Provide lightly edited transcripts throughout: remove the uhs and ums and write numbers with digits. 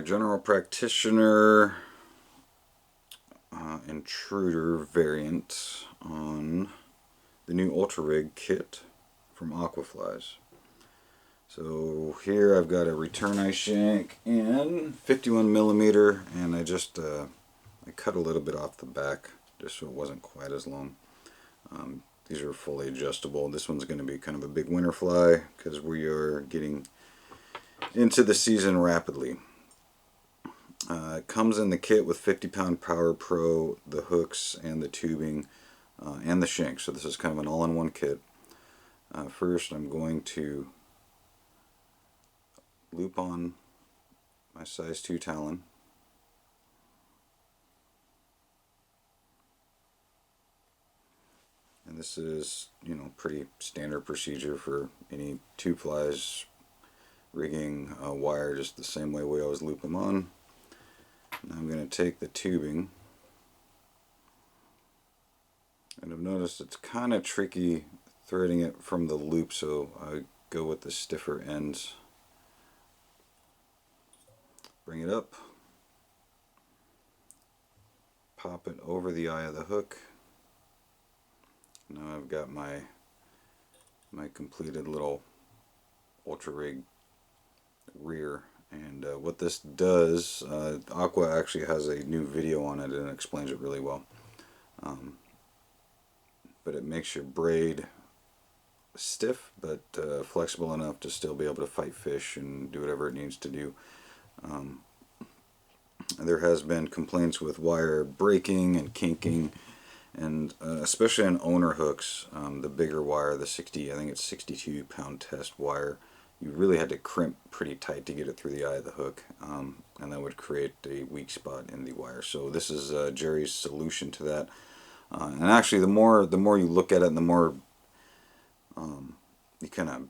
General Practitioner Intruder variant on the new Ultra Rig kit from Aqua flies. So here I've got a return eye shank in 51mm, and I just I cut a little bit off the back just so it wasn't quite as long. These are fully adjustable. This one's going to be kind of a big winter fly because we are getting into the season rapidly. It comes in the kit with 50-pound Power Pro, the hooks and the tubing and the shank. So this is kind of an all-in-one kit. First I'm going to loop on my size 2 Talon. And this is, pretty standard procedure for any tube flies, rigging wire just the same way we always loop them on. Now I'm going to take the tubing, and I've noticed it's kind of tricky threading it from the loop, so I go with the stiffer ends. Bring it up, pop it over the eye of the hook. Now I've got my completed little Ultra Rig rear, and what this does, Aqua actually has a new video on it and it explains it really well. But it makes your braid stiff but flexible enough to still be able to fight fish and do whatever it needs to do. There has been complaints with wire breaking and kinking, and especially on owner hooks, the bigger wire, the 60, I think it's 62-pound test wire, you really had to crimp pretty tight to get it through the eye of the hook, and that would create a weak spot in the wire. So this is Jerry's solution to that. And actually, the more you look at it, and the more you kind of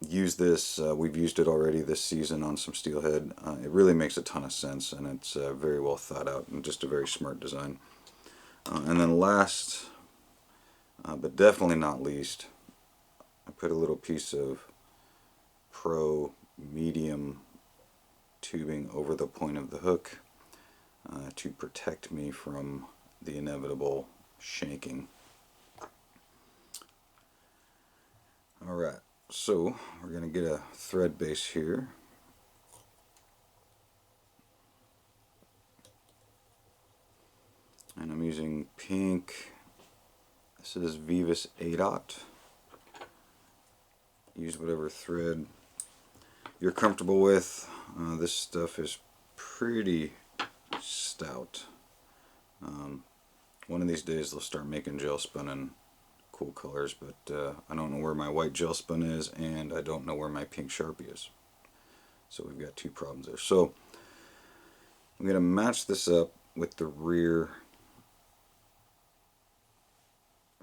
use this. We've used it already this season on some steelhead. It really makes a ton of sense, and it's very well thought out and just a very smart design. And then last, but definitely not least, I put a little piece of Pro medium tubing over the point of the hook to protect me from the inevitable shanking. Alright, so we're going to get a thread base here. And I'm using pink. This is Vivus 8/0. Use whatever thread you're comfortable with. This stuff is pretty stout. One of these days they'll start making gel spun in cool colors, but I don't know where my white gel spun is, and I don't know where my pink Sharpie is. So we've got two problems there. So I'm going to match this up with the rear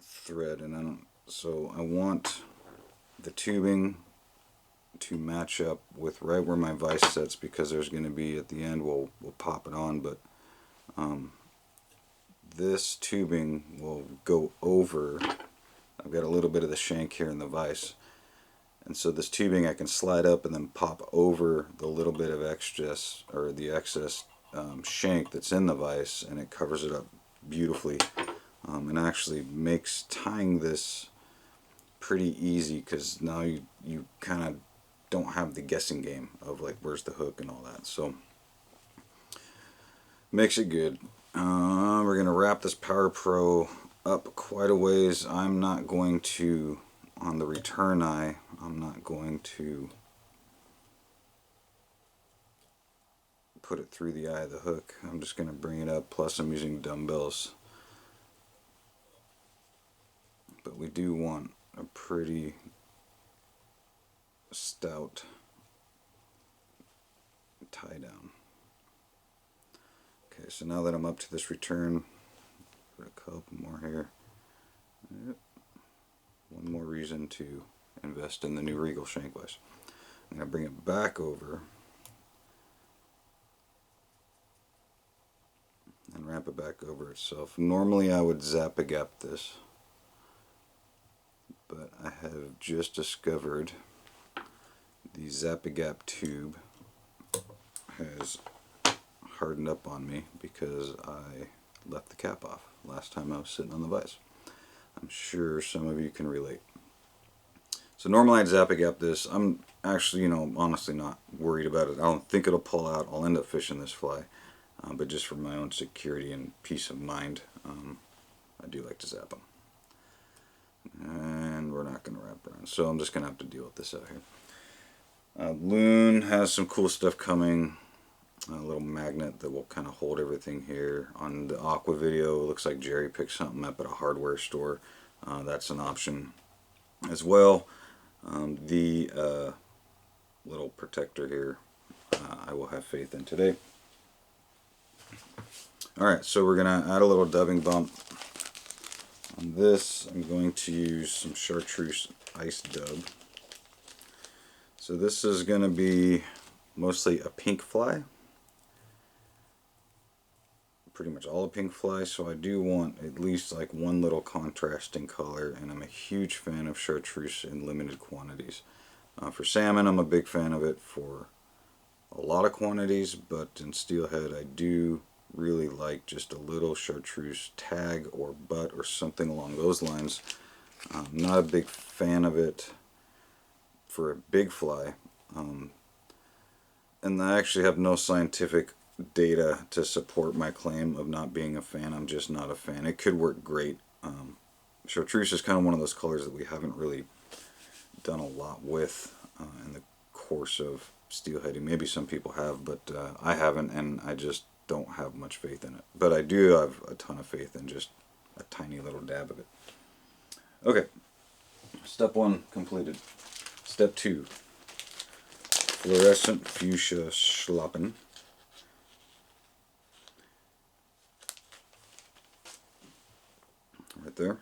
thread, and so I want the tubing to match up with right where my vise sets, because there's going to be, at the end, we'll pop it on, but this tubing will go over. I've got a little bit of the shank here in the vise, and so this tubing I can slide up and then pop over the little bit of excess, or the excess shank that's in the vise, and it covers it up beautifully, and actually makes tying this pretty easy, because now you kind of don't have the guessing game of like where's the hook and all that. So makes it good. We're gonna wrap this Power Pro up quite a ways. I'm not going to, on the return eye, I'm not going to put it through the eye of the hook. I'm just going to bring it up, plus I'm using dumbbells. But we do want a pretty stout tie down. Okay, so now that I'm up to this return, put a couple more here. Yep. One more reason to invest in the new Regal shank vise. I'm going to bring it back over and wrap it back over itself. Normally I would zap-a-gap this, but I have just discovered the Zap-a-Gap tube has hardened up on me because I left the cap off last time I was sitting on the vise. I'm sure some of you can relate. So normally I'd Zap-A-Gap this. I'm actually, honestly not worried about it. I don't think it'll pull out. I'll end up fishing this fly. But just for my own security and peace of mind, I do like to zap them. And we're not going to wrap around, so I'm just going to have to deal with this out here. Loon has some cool stuff coming. A little magnet that will kind of hold everything here. On the Aqua video, it looks like Jerry picked something up at a hardware store. That's an option as well. The little protector here, I will have faith in today. Alright, so we're going to add a little dubbing bump. On this, I'm going to use some chartreuse ice dub. So this is going to be mostly a pink fly. Pretty much all a pink fly, so I do want at least like one little contrasting color, and I'm a huge fan of chartreuse in limited quantities. For salmon, I'm a big fan of it for a lot of quantities, but in steelhead I do really like just a little chartreuse tag or butt or something along those lines. I'm not a big fan of it for a big fly, and I actually have no scientific data to support my claim of not being a fan. I'm just not a fan. It could work great. Chartreuse is kind of one of those colors that we haven't really done a lot with in the course of steelheading. Maybe some people have, but I haven't, and I just don't have much faith in it. But I do have a ton of faith in just a tiny little dab of it. Okay, step 1 completed. Step 2, fluorescent fuchsia schlappen. Right there.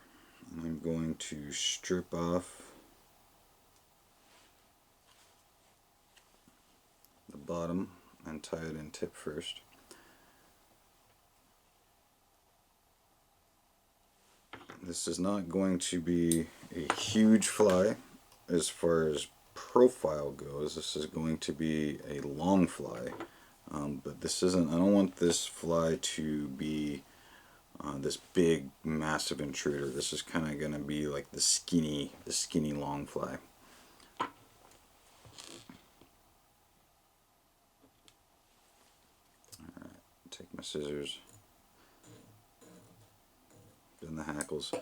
And I'm going to strip off the bottom and tie it in tip first. This is not going to be a huge fly as far as profile goes. This is going to be a long fly, but this isn't. I don't want this fly to be this big, massive intruder. This is kind of going to be like the skinny long fly. All right, take my scissors. In the hackles.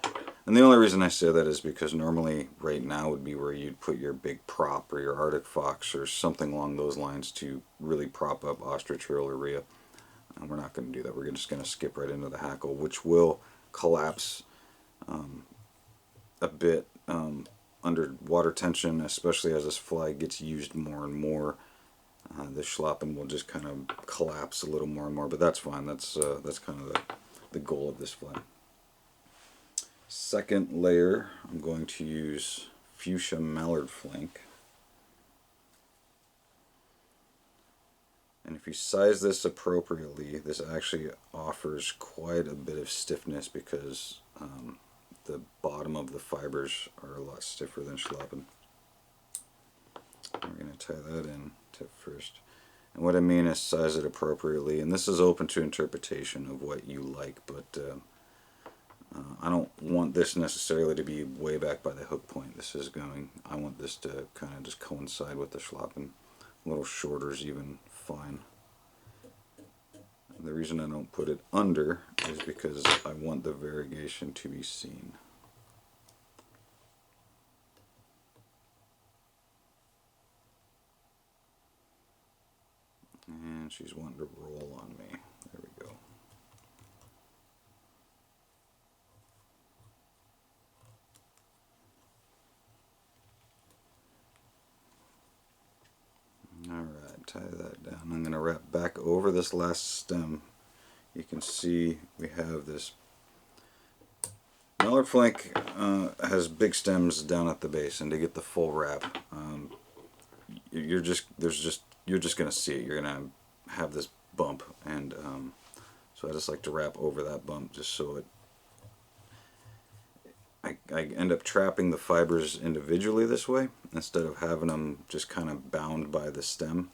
And the only reason I say that is because normally right now would be where you'd put your big prop or your Arctic fox or something along those lines to really prop up ostrich or rhea. And we're not going to do that. We're just going to skip right into the hackle, which will collapse a bit under water tension, especially as this fly gets used more and more. The schlappen will just kind of collapse a little more and more, but that's fine. That's kind of the goal of this fly. Second layer, I'm going to use fuchsia mallard flank. And if you size this appropriately, this actually offers quite a bit of stiffness because the bottom of the fibers are a lot stiffer than schlappen. We're going to tie that in tip first. And what I mean is size it appropriately, and this is open to interpretation of what you like, but I don't want this necessarily to be way back by the hook point. I want this to kind of just coincide with the schlappen. A little shorter is even fine. And the reason I don't put it under is because I want the variegation to be seen. And she's wanting to roll on me. There we go. Alright, tie that down. I'm going to wrap back over this last stem. You can see we have this mallard flank has big stems down at the base, and to get the full wrap, you're just going to see it. You're going to have this bump, and so I just like to wrap over that bump just so I end up trapping the fibers individually this way instead of having them just kind of bound by the stem,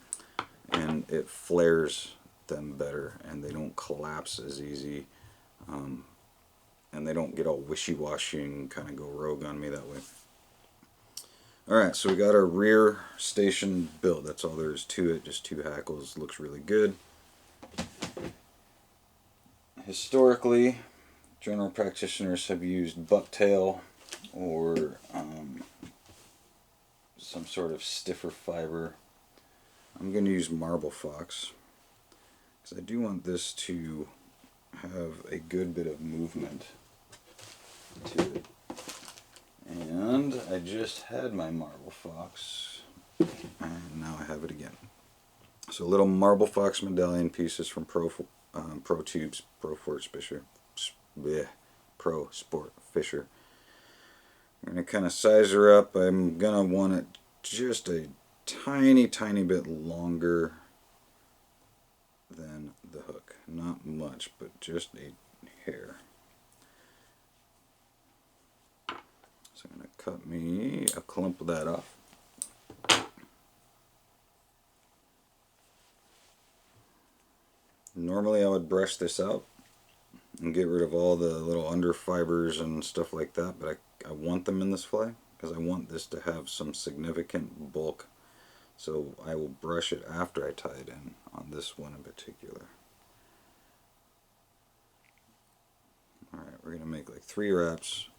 and it flares them better, and they don't collapse as easy, and they don't get all wishy-washy and kind of go rogue on me that way. Alright, so we got our rear station built. That's all there is to it, just 2 hackles. Looks really good. Historically, general practitioners have used bucktail or some sort of stiffer fiber. I'm going to use marble fox because I do want this to have a good bit of movement to it. And I just had my marble fox, and now I have it again. So little marble fox medallion pieces from Pro Sport Fisher. I'm going to kind of size her up. I'm going to want it just a tiny bit longer than the hook. Not much, but just a hair. So I'm going to cut me a clump of that off. Normally I would brush this out and get rid of all the little under fibers and stuff like that, but I want them in this fly because I want this to have some significant bulk, so I will brush it after I tie it in on this one in particular. Alright, we're going to make like 3 wraps,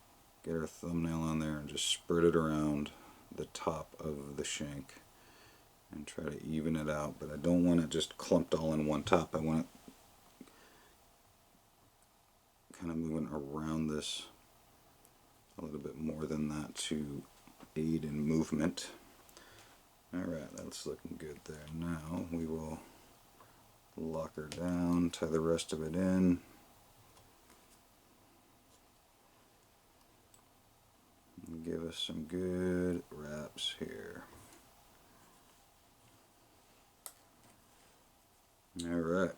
get our thumbnail on there and just spread it around the top of the shank and try to even it out, but I don't want it just clumped all in one top. I want it kind of moving around this a little bit more than that to aid in movement. Alright, that's looking good there. Now we will lock her down, tie the rest of it in. And give us some good wraps here. Alright.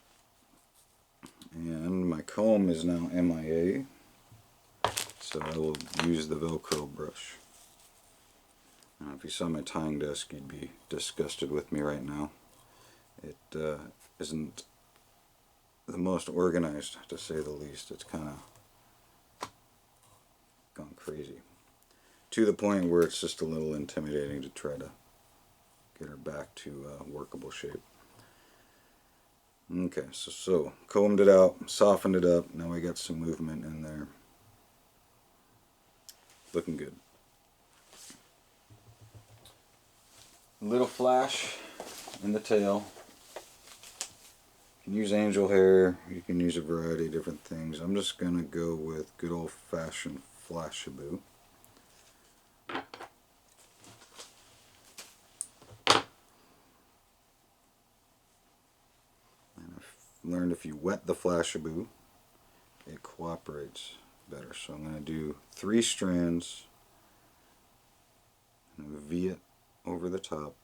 And my comb is now MIA, so I will use the Velcro brush. If you saw my tying desk, you'd be disgusted with me right now. It isn't the most organized, to say the least. It's kind of gone crazy. To the point where it's just a little intimidating to try to get her back to workable shape. Okay, so combed it out, softened it up, now we got some movement in there. Looking good. Little flash in the tail. You can use angel hair, you can use a variety of different things. I'm just going to go with good old-fashioned Flashaboo. Learned if you wet the Flashaboo, it cooperates better. So I'm going to do 3 strands and V it over the top.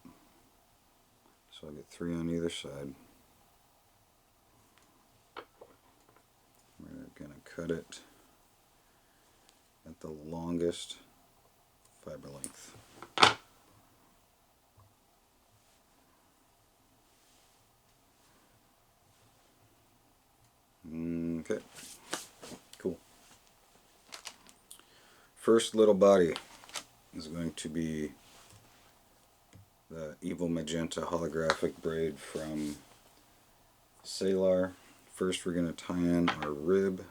So I'll get 3 on either side. We're going to cut it at the longest fiber length. Okay, cool. First little body is going to be the Evil Magenta holographic braid from Salar. First we're going to tie in our rib.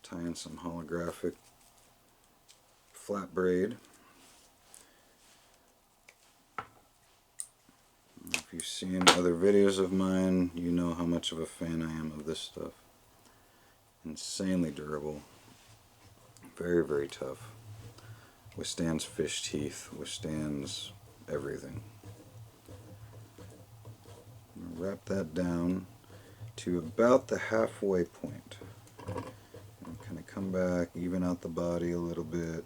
Tie in some holographic flat braid. If you've seen other videos of mine, you know how much of a fan I am of this stuff. Insanely durable. Very, very tough. Withstands fish teeth, withstands everything. Wrap that down to about the halfway point. And kind of come back, even out the body a little bit.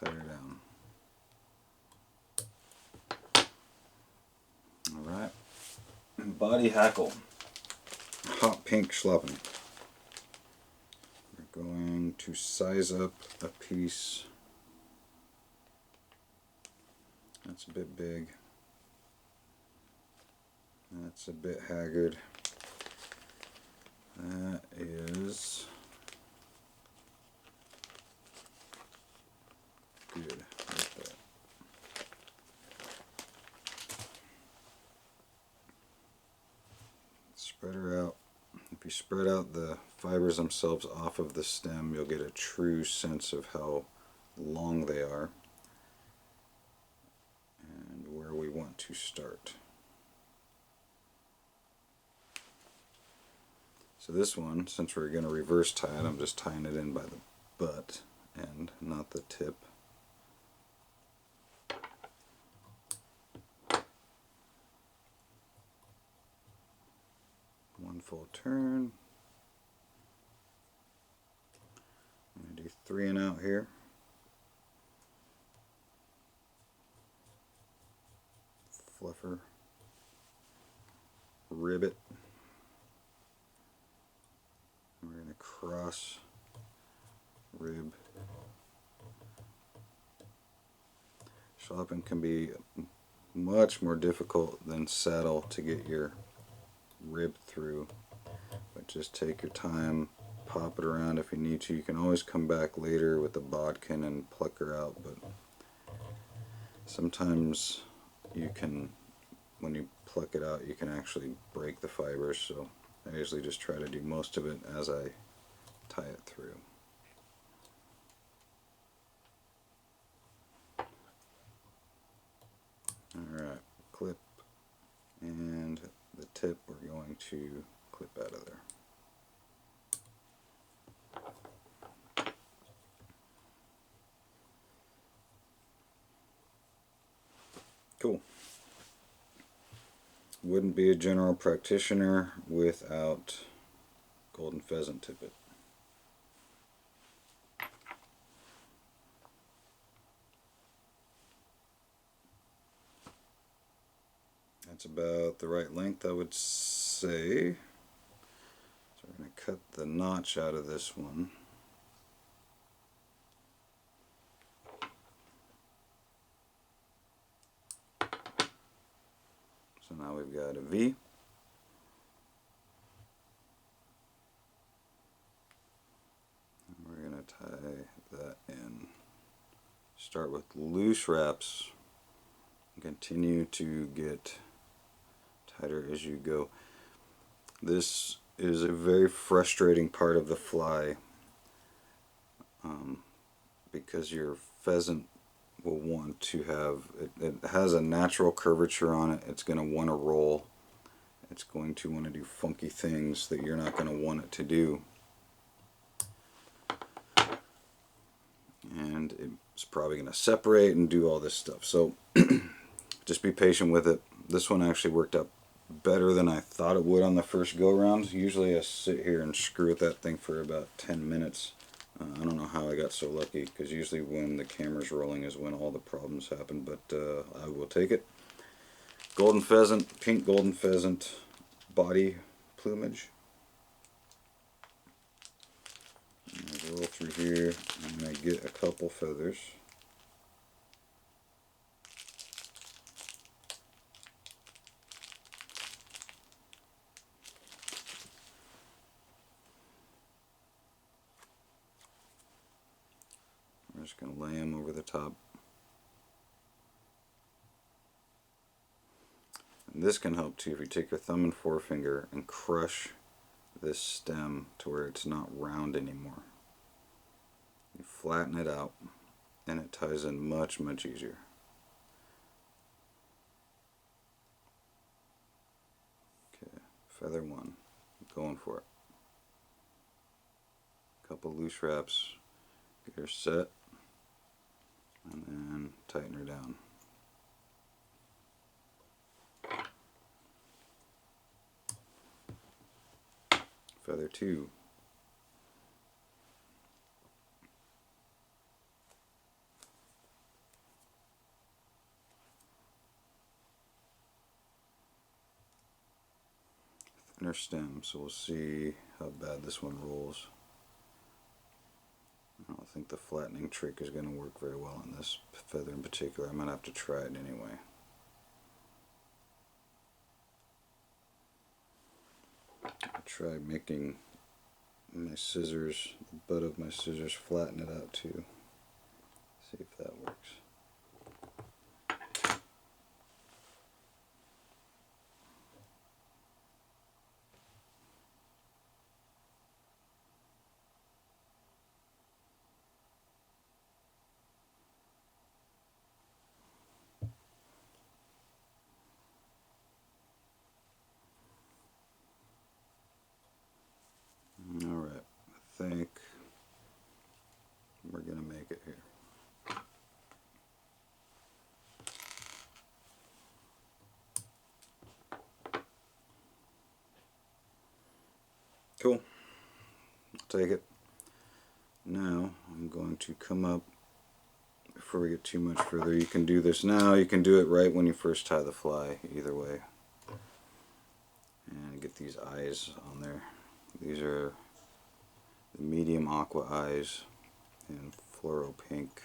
tie her down. Alright. Body hackle. Hot pink schlopping. We're going to size up a piece. That's a bit big. That's a bit haggard. That is good. Like that. Spread her out. If you spread out the fibers themselves off of the stem, you'll get a true sense of how long they are and where we want to start. So this one, since we're going to reverse tie it, I'm just tying it in by the butt end, not the tip. One full turn. I'm going to do 3 and out here. Fluffer. Ribbit. We're going to cross rib. Schlopping can be much more difficult than saddle to get your rib through, but just take your time, pop it around if you need to. You can always come back later with the bodkin and pluck her out, but sometimes you can, when you pluck it out, you can actually break the fibers, so I usually just try to do most of it as I tie it through. Alright, clip, and the tip we're going to clip out of there. Cool. Wouldn't be a general practitioner without golden pheasant tippet. That's about the right length, I would say. So we're going to cut the notch out of this one. So now we've got a V. And we're going to tie that in. Start with loose wraps and continue to get tighter as you go. This is a very frustrating part of the fly because your pheasant will want to have, it has a natural curvature on it. It's going to want to roll. It's going to want to do funky things that you're not going to want it to do. And it's probably going to separate and do all this stuff. So just be patient with it. This one actually worked out better than I thought it would on the first go round. Usually I sit here and screw with that thing for about 10 minutes. I don't know how I got so lucky, because usually when the camera's rolling is when all the problems happen, but I will take it. Golden pheasant, pink golden pheasant body plumage. I'm roll through here. I'm going to get a couple feathers. I'm just going to lay them over the top. And this can help too if you take your thumb and forefinger and crush this stem to where it's not round anymore. You flatten it out and it ties in much, much easier. Okay, feather one, going for it. Couple loose wraps, get her set, and then tighten her down. Feather two. inner stem, so we'll see how bad this one rolls. I don't think the flattening trick is going to work very well on this feather in particular. I'm going to have to try it anyway. I'll try making my scissors, the butt of my scissors, flatten it out too. See if that works. Alright, I think we're going to make it here. Cool. I'll take it. Now I'm going to come up, before we get too much further, you can do this now, you can do it right when you first tie the fly, either way. And get these eyes on there. These are the medium aqua eyes in fluoro pink.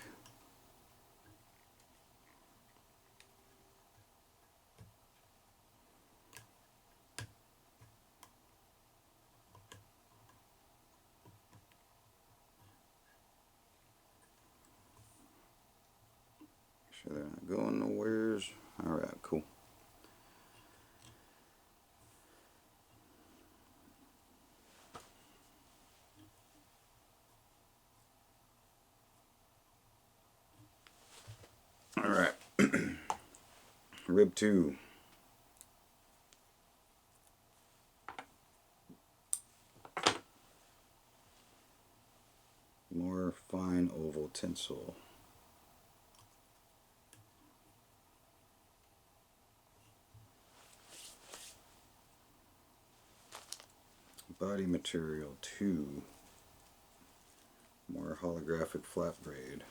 Make sure they're not going nowheres. Alright, cool. Alright, rib 2. More fine oval tinsel. Body material 2. More holographic flat braid.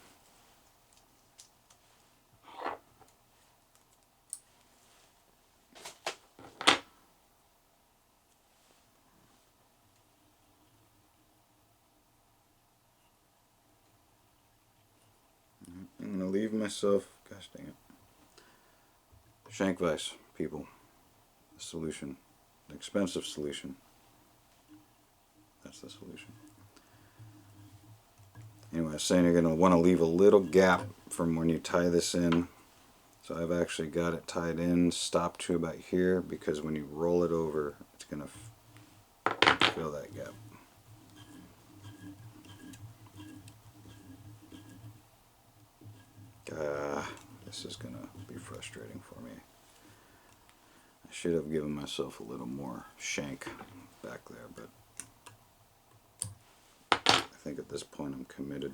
I'm going to leave myself, gosh dang it, shank vise, people. The solution. An expensive solution. That's the solution. Anyway, I was saying you're going to want to leave a little gap from when you tie this in. So I've actually got it tied in, stopped to about here, because when you roll it over, it's going to fill that gap. This is going to be frustrating for me. I should have given myself a little more shank back there, but I think at this point I'm committed.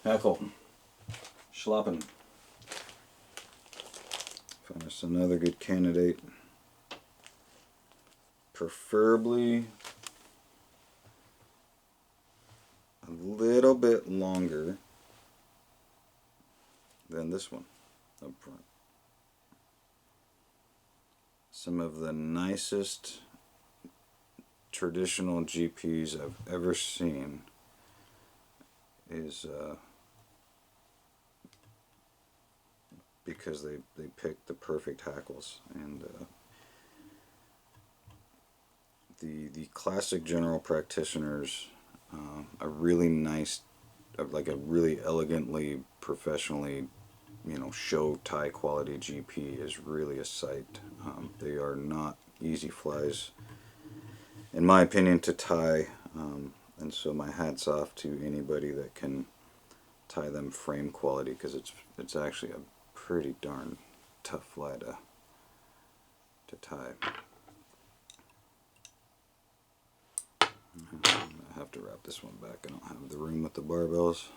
Hackle. Schlappen. Find us another good candidate. Preferably a little bit longer than this one up front. Some of the nicest traditional GPs I've ever seen is because they picked the perfect hackles, and the classic general practitioners, a really nice, like a really elegantly, professionally, show tie quality GP is really a sight. They are not easy flies, in my opinion, to tie, and so my hat's off to anybody that can tie them frame quality, because it's actually a pretty darn tough fly to tie. I have to wrap this one back. I don't have the room with the barbells.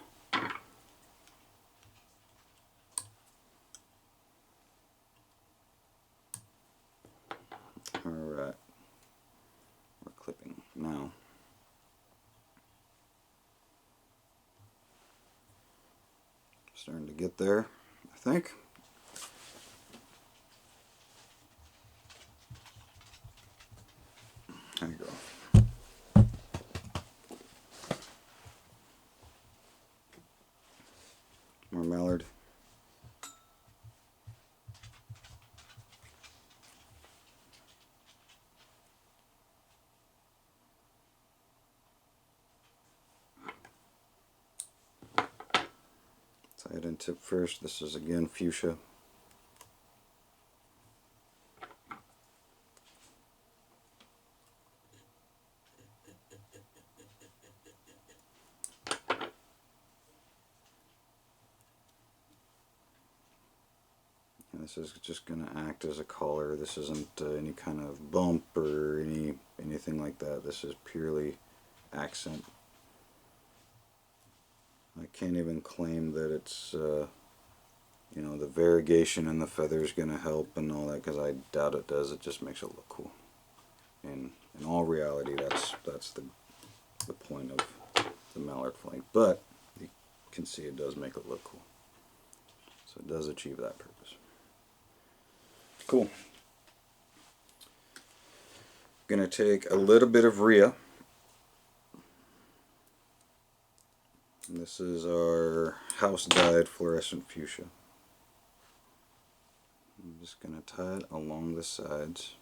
Alright, we're clipping now. Starting to get there, I think. Tie it in tip first. This is again fuchsia. And this is just going to act as a collar. This isn't any kind of bump or anything like that. This is purely accent. I can't even claim that it's you know, the variegation in the feather is going to help and all that, because I doubt it does. It just makes it look cool. And in all reality, that's the point of the mallard flank. But you can see it does make it look cool. So it does achieve that purpose. Cool. Going to take a little bit of Rhea. And this is our house dyed fluorescent fuchsia. I'm just going to tie it along the sides.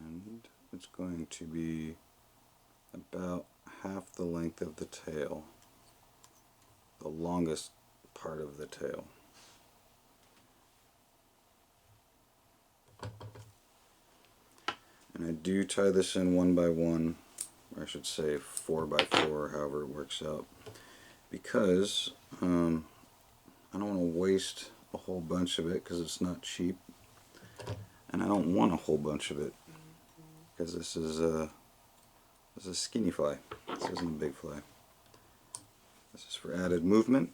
And it's going to be about half the length of the tail, the longest part of the tail. And I do tie this in 1 by 1, or I should say 4 by 4, however it works out, because I don't want to waste a whole bunch of it because it's not cheap, and I don't want a whole bunch of it because this is a skinny fly. This isn't a big fly. This is for added movement.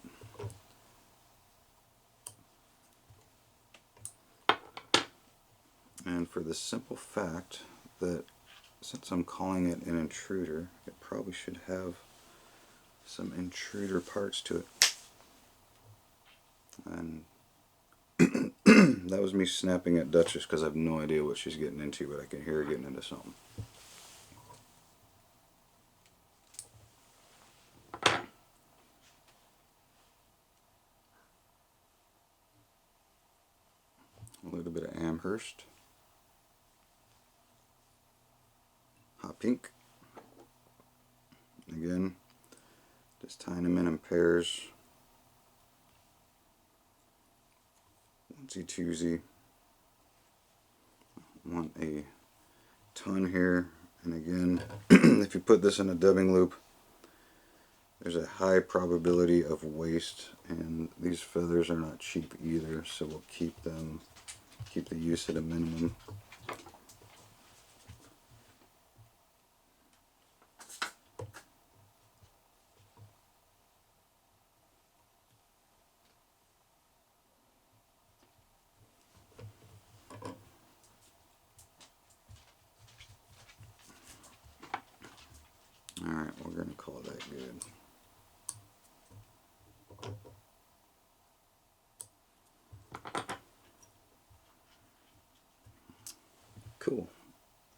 And for the simple fact that since I'm calling it an intruder, it probably should have some intruder parts to it. And that was me snapping at Duchess because I have no idea what she's getting into, but I can hear her getting into something. A little bit of Amherst. Hot pink. Again, just tying them in pairs. Onesie twosie. Want a ton here, and again, if you put this in a dubbing loop, there's a high probability of waste, and these feathers are not cheap either, so we'll keep the use at a minimum. Alright, we're going to call that good. Cool.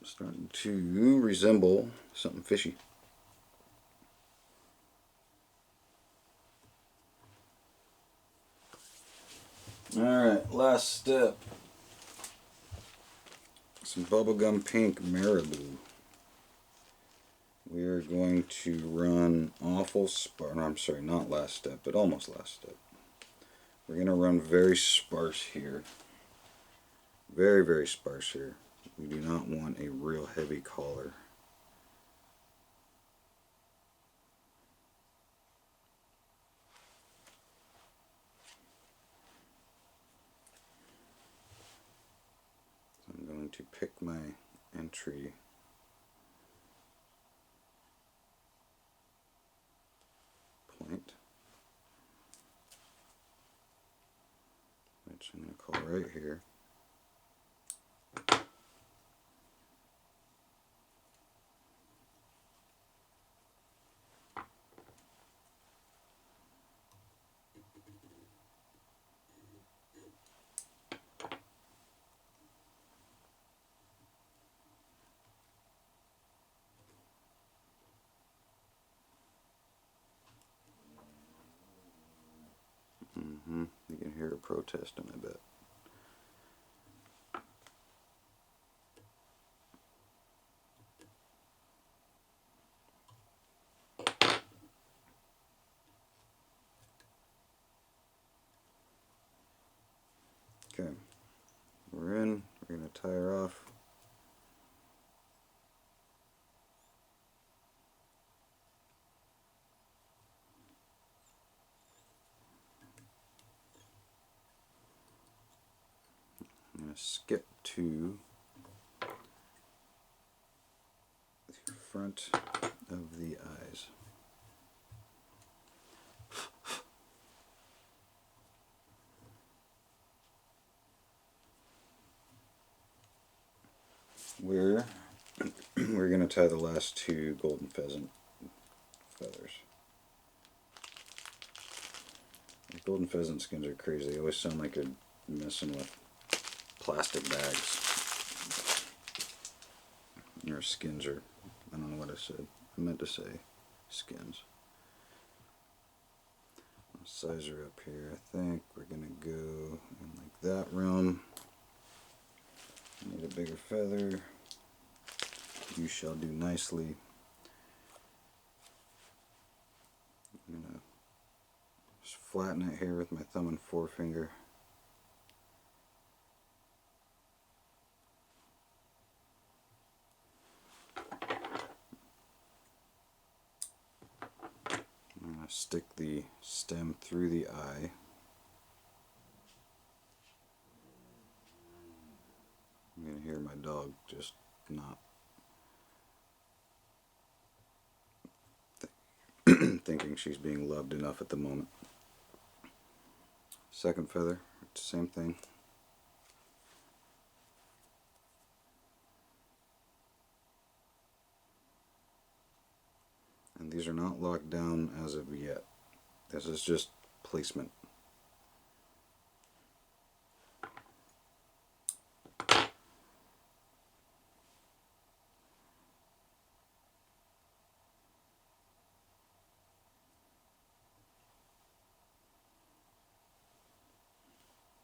Starting to resemble something fishy. Alright, last step. Some bubblegum pink marabou. We are going to run awful sparse. I'm sorry, not last step, but almost last step. We're going to run very sparse here. Very, very sparse here. We do not want a real heavy collar. So I'm going to pick my entry point, which I'm going to call right here. You can hear the protesting, I bet. Okay, we're in. We're going to tie her off. I'm going to skip to the front of the eyes. We're going to tie the last two golden pheasant feathers. The golden pheasant skins are crazy. They always sound like you're messing with plastic bags. Or skins, or I don't know what I said. I meant to say skins. I'll size her up here. I think we're going to go in like that realm. Need a bigger feather. You shall do nicely. I'm going to just flatten it here with my thumb and forefinger. I'm going to stick the stem through the eye. I'm going to hear my dog just not thinking she's being loved enough at the moment. Second feather, same thing. And these are not locked down as of yet. This is just placement.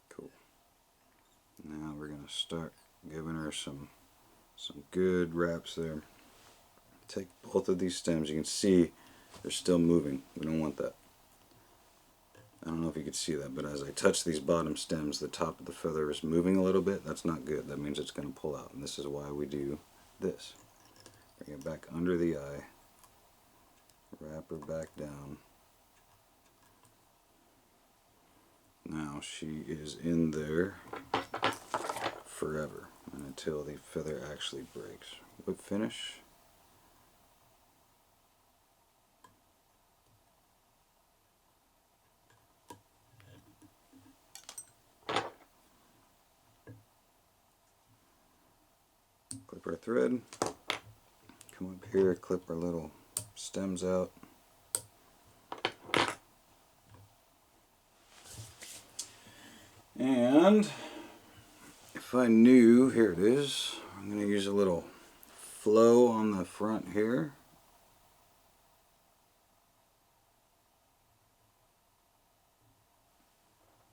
Cool. Now we're going to start giving her some good wraps there. Take both of these stems. You can see they're still moving. We don't want that. I don't know if you could see that, but as I touch these bottom stems, the top of the feather is moving a little bit. That's not good. That means it's going to pull out. And this is why we do this. Bring it back under the eye. Wrap her back down. Now she is in there forever and until the feather actually breaks. Whip finish. Clip our thread. Come up here, clip our little stems out. And if I knew, here it is, I'm going to use a little flow on the front here.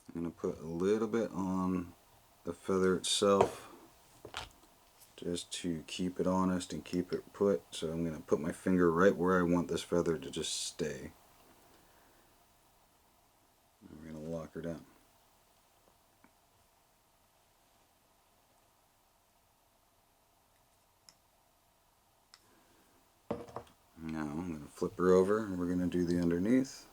I'm going to put a little bit on the feather itself just to keep it honest and keep it put. So I'm going to put my finger right where I want this feather to just stay. And we're going to lock her down. Now I'm going to flip her over and we're going to do the underneath.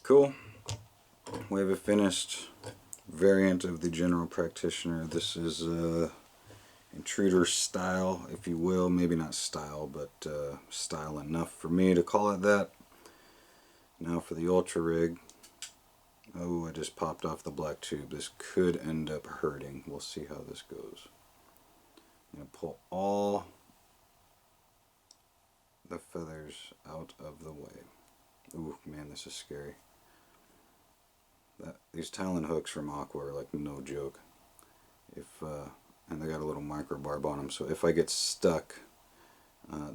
Cool. We have a finished variant of the General Practitioner. This is Intruder style, if you will. Maybe not style, but style enough for me to call it that. Now for the Ultra Rig. Oh, I just popped off the black tube. This could end up hurting. We'll see how this goes. I'm going to pull all the feathers out of the way. Ooh, man, this is scary. These Talon hooks from Aqua are like no joke. And they got a little micro barb on them, so if I get stuck,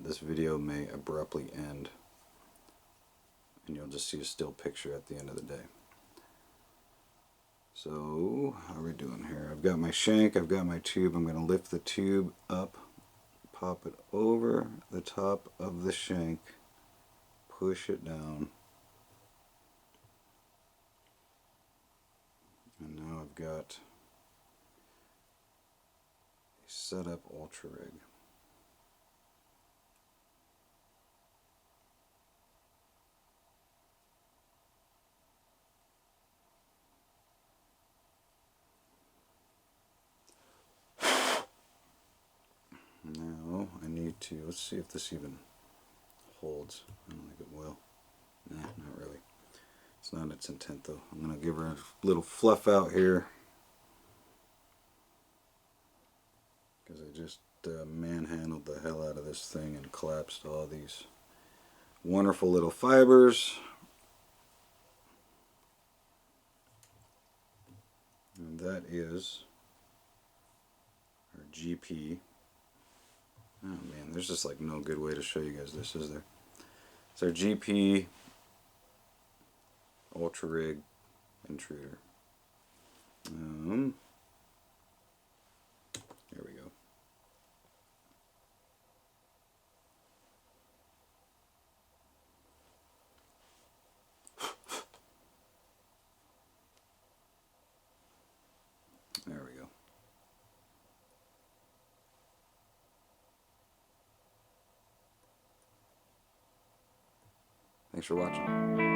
this video may abruptly end, and you'll just see a still picture at the end of the day. So, how are we doing here? I've got my shank, I've got my tube. I'm going to lift the tube up, pop it over the top of the shank, push it down, and now I've got a setup ultra rig. Now I need to, let's see if this even holds. I don't think it will. Nah, not really. It's not its intent though. I'm going to give her a little fluff out here, because I just manhandled the hell out of this thing and collapsed all these wonderful little fibers. And that is our GP. Oh man, there's just like no good way to show you guys this, is there? It's our GP Ultra Rig Intruder. Here we go. There we go. Thanks for watching.